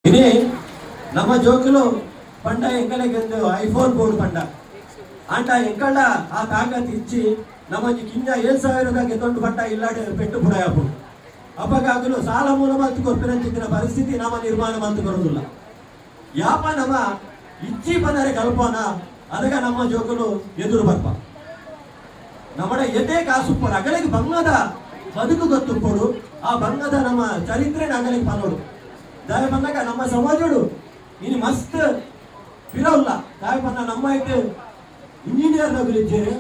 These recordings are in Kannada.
ಇನಿ ನಮ್ಮ ಜೋಕುಲು ಪಂಡ ಎಂಕಲೆಗೆಂದು ಐಫೋನ್ ಬೋರ್ಡ್ ಪಂಡ ಅಂಟ ಎಂಕಂಡ ಆ ತಾಕತ್ ಇಚ್ಚಿ ನಮ್ಮಂಜಿ ಕಿಂಜ 7,000 ದೊಡ್ಡ ಪಂಡ ಇಲ್ಲಾಡೆ ಪೆಟ್ಟು ಪುಡಾಯಪು ಅಪಗಾಗಲು ಸಾಲ ಮೂಲ ಮಂತು ಕೊರ್ಪಿನ ಪರಿಸ್ಥಿತಿ ನಮ್ಮ ನಿರ್ಮಾಣ ಮಂತು ಬರುವುದಿಲ್ಲ ಯಾಪ ನಮ್ಮ ಇಚ್ಚಿ ಪಂದರೆ ಕಲ್ಪನ ಅದಗ ನಮ್ಮ ಜೋಕುಲು ಎದುರು ಬರ್ಪ ನಮ್ಮಡ ಎದೆ ಕಾಸುಪ್ಪಡು ಅಗಲಿಗೆ ಬಂಗದ ಬದುಕು ಗೊತ್ತುಪ್ಪಡು ಆ ಬಂಗದ ನಮ್ಮ ಚರಿತ್ರೆ ಅಗಲಿಗೆ ಪನ್ನೋಡು ದಾಯ ಬಂದಾಗ ನಮ್ಮ ಸಮಾಜಡು ಇನ್ನು ಮಸ್ತ್ ಬಿರವಲ್ಲ ದಾಯ ಬಂದ ನಮ್ಮ ಇಟ್ಟು ಇಂಜಿನಿಯರ್ ನಗಲಿದ್ದೇವೆ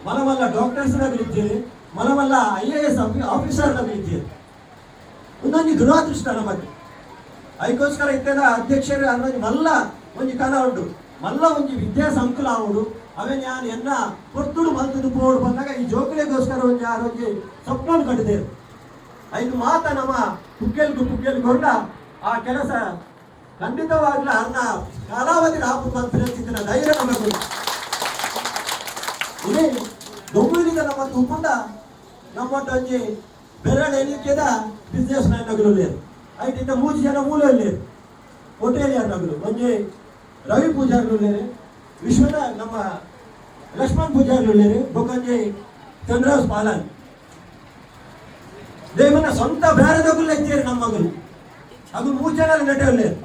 ಮಲಮಲ್ಲ ಡಾಕ್ಟರ್ಸ್ ನಗಲಿದ್ದೇವೆ ಮಲಮಲ್ಲ IAS ಆಫೀಸರ್ ನಗಲಿದ್ದೇವೆ ಒಂದೊಂದು ದುರಾದೃಷ್ಟ ನಮಗೆ ಅದಕ್ಕೋಸ್ಕರ ಇತ್ತದ ಅಧ್ಯಕ್ಷರು ಅನ್ನೋದು ಮಲ್ಲ ಒಂದು ಕನ ಉಂಟು ಮಲ್ಲ ಒಂದು ವಿದ್ಯಾಸಂಕುಲ ಆವುಡು ಅವೇ ನಾನು ಎನ್ನ ಕೊರ್ತುಡು ಮಲ್ತದು ಬೋರ್ಡ್ ಬಂದಾಗ ಈ ಜೋಕುಲೆಗೋಸ್ಕರ ಒಂದು ಯಾರೊಂದು ಸಪ್ನೋಡು ಕಟ್ಟಿದ್ದೇವೆ ಐದು ಮಾತ ನಮ್ಮ ಪುಗ್ಗೆಲ್ ಕೊಂಡ ಆ ಕೆಲಸ ಖಂಡಿತವಾಗ್ಲೂ ಅನ್ನ ಕಾಲಾವಧಿ ಆಪು ಪ್ರಯತ್ನಿಸಿದ ಧೈರ್ಯ ನಮಗೆ ಇದೇ ದೊಂಬುಲಿದ ನಮ್ಮ ತುಪ್ಪುಂಡ ನಮ್ಮೊಟ್ಟೊಂಜಿ ಬೆರಳು ಎಣಿಕೆದ ಬಿಸ್ನೆಸ್ ಮ್ಯಾನ್ ನಗಲು ಲೇರು ಐಟಿಂದ 3 ಜನ ಮೂಲ ಲೇರು ಹೋಟೆಲಿಯರ್ ನಗಲು ಒಂಜಿ ರವಿ ಪೂಜಾರ್ಲು ಲೇರು ವಿಶ್ವದ ನಮ್ಮ ಲಕ್ಷ್ಮಣ್ ಪೂಜಾರ್ಲು ಲೇರು ಬೊಕೊಂಜಿ ಚಂದ್ರಾಸ್ ಪಾಲನ್ ದೇವನ ಸ್ವಂತ ಬೇರೆದಗುಲು ಎಚ್ಚೇರಿ ನಮ್ಮ ಮಗಲು ಅದು 3 ಜನ ನೆಟ್ಟಲೇರು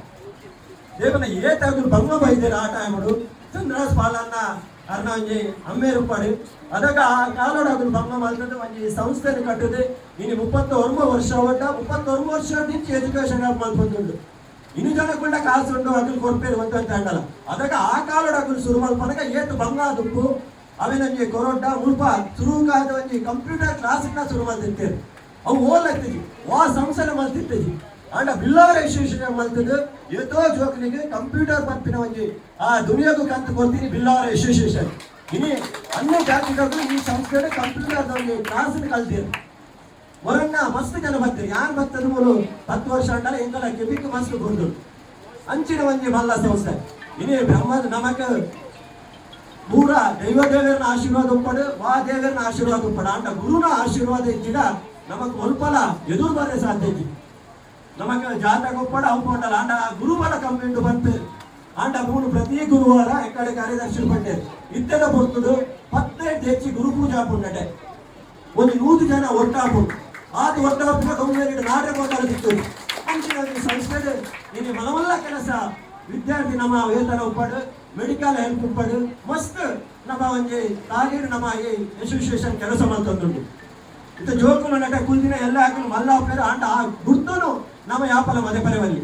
ದೇವನ ಏತಾಗಲು ಬಂಗ ಬೈದೇರು ಆ ಟೈಮಡು ಚಂದ್ರಾಸ್ ಪಾಲನ್ನ ಅರ್ನ ಒಂಜಿ ಅಮ್ಮೇರುಪಾಡು ಅದಕ್ಕ ಆ ಕಾಲೋಡಾಗಲು ಬಂಗ ಮಲ್ತದ್ದು ಒಂಜಿ ಸಂಸ್ಥೆಯನ್ನು ಕಟ್ಟುದು ಇನ್ನು 31 ವರ್ಷ ಒಟ್ಟ 31 ವರ್ಷ ನಿಂಚು ಎಜುಕೇಶನ್ ಮಲ್ಪೊಂದುಂಡು ಇನ್ನು ಜನ ಕೂಡ ಕಾಸು ಉಂಡು ಅಗಲು ಕೊಡ್ಪೇರು ಅಂತ ಅಂಡಲ್ಲ ಅದಕ್ಕ ಆ ಕಾಲೋಡಾಗಲು ಶುರು ಮಲ್ಪನಾಗ ಏತು ಬಂಗ ದುಪ್ಪು ಅವೇನಂಜಿ ಕೊರೋಟ ಮುಲ್ಪ ಶುರುಗಾದ ಒಂಜಿ ಕಂಪ್ಯೂಟರ್ ಕ್ಲಾಸಿನ ಶುರು ಮಲ್ತಿರ್ತೇವೆ ಅವು ಓದ್ಲತ್ತಿದ್ವಿ ವಾ ಸಂಸ್ಥೆನ ಮಲ್ತಿರ್ತೇವಿ ಅಂಡ ಬಿಲ್ಲವರ ವಿಶೇಷ ಮಲ್ತದ್ದು ಏತೋ ಜೋಕನಿಗೆ ಕಂಪ್ಯೂಟರ್ ಬರ್ಪಿನ ಒಂಜಿ ಆ ದುನಿಯಾಗೂ ಕಂತು ಕೊಡ್ತೀನಿ ಬಿಲ್ಲವರ ವಿಶೇಷ ಇನಿ ಅನ್ಯ ಜಾತಿಗಳು ಈ ಸಂಸ್ಥೆ ಕಂಪ್ಯೂಟರ್ ಒಂದು ಕ್ಲಾಸಿನ ಕಲ್ತೀರು ಹೊರನ್ನ ಮಸ್ತ್ ಜನ ಬರ್ತೀರಿ ಯಾರು ಬರ್ತದ ಮೂರು 10 ವರ್ಷ ಅಂಡಲ್ಲ ಎಂಗಲ ಕೆಬಿಕ್ ಮಸ್ತ್ ಬಂದು ಅಂಚಿನ ಒಂಜಿ ಮಲ್ಲ ಸಂಸ್ಥೆ ಇನಿ ಬ್ರಹ್ಮದ ನಮಕ ಪೂರ ದೇವರನ ಆಶೀರ್ವಾದ ಉಪ್ಪಡು ವಾ ದೇವರನ ಆಶೀರ್ವಾದ ಉಪ್ಪಡ ಅಂಟ ಗುರುನ ಆಶೀರ್ವಾದ ಇಚ್ಚಿದ ನಮಕ್ ಒಲ್ಪಲ ಎದುರು ಬರೇ ಸಾಧ್ಯ ಇಚ್ಚಿ ನಮಕ ಜಾತಕ ಉಪ್ಪಡ ಅವುಕೊಂಡಲ್ಲ ಅಂಡ ಗುರುವಾರ ಕಂಪ್ಲೇಂಟ್ ಬಂತು ಅಂಡ ಮೂರು ಪ್ರತಿ ಗುರುವಾರ ಎಕ್ಕಡೆ ಕಾರ್ಯದರ್ಶಿ ಪಟ್ಟೆ ಇತ್ತೆದ ಬರ್ತದು 18 ಹೆಚ್ಚಿ ಗುರು ಪೂಜಾ ಪುಣ್ಣಟೆ ಒಂದು 100 ಜನ ಒಟ್ಟಾಪು ಆದು ಒಟ್ಟಾಪಿನ ಗೌಮೇರಿಡ ನಾಟಕ ಓದಾಡಿತ್ತು ಅಂಚಿನ ಸಂಸ್ಥೆ ಇಲ್ಲಿ ಮನವಲ್ಲ ಕೆಲಸ ವಿದ್ಯಾರ್ಥಿ ನಮ್ಮ ವೇತನ ಉಪ್ಪಡು ಮೆಡಿಕಲ್ ಹೆಲ್ಪ್ ಉಪ್ಪಡು ಮಸ್ತ್ ನಮ್ಮ ಒಂಜಿ ತಾಗೀರು ನಮ್ಮ ಈ ಅಸೋಸಿಯೇಷನ್ ಕೆಲಸ ಮಾಡ್ತಂದುಂಟು ಇದು ಜೋಕುಲ ನಟ ಕುಲ್ದಿನ ಎಲ್ಲ ಹಾಕಲು ಮಲ್ಲ ಹೋಗ್ತಾರೆ ಅಂಡ ಆ ಗುರ್ತನು ನಮ್ಮ ಯಾಪಲ ಮನೆ ಪರವಲ್ಲಿ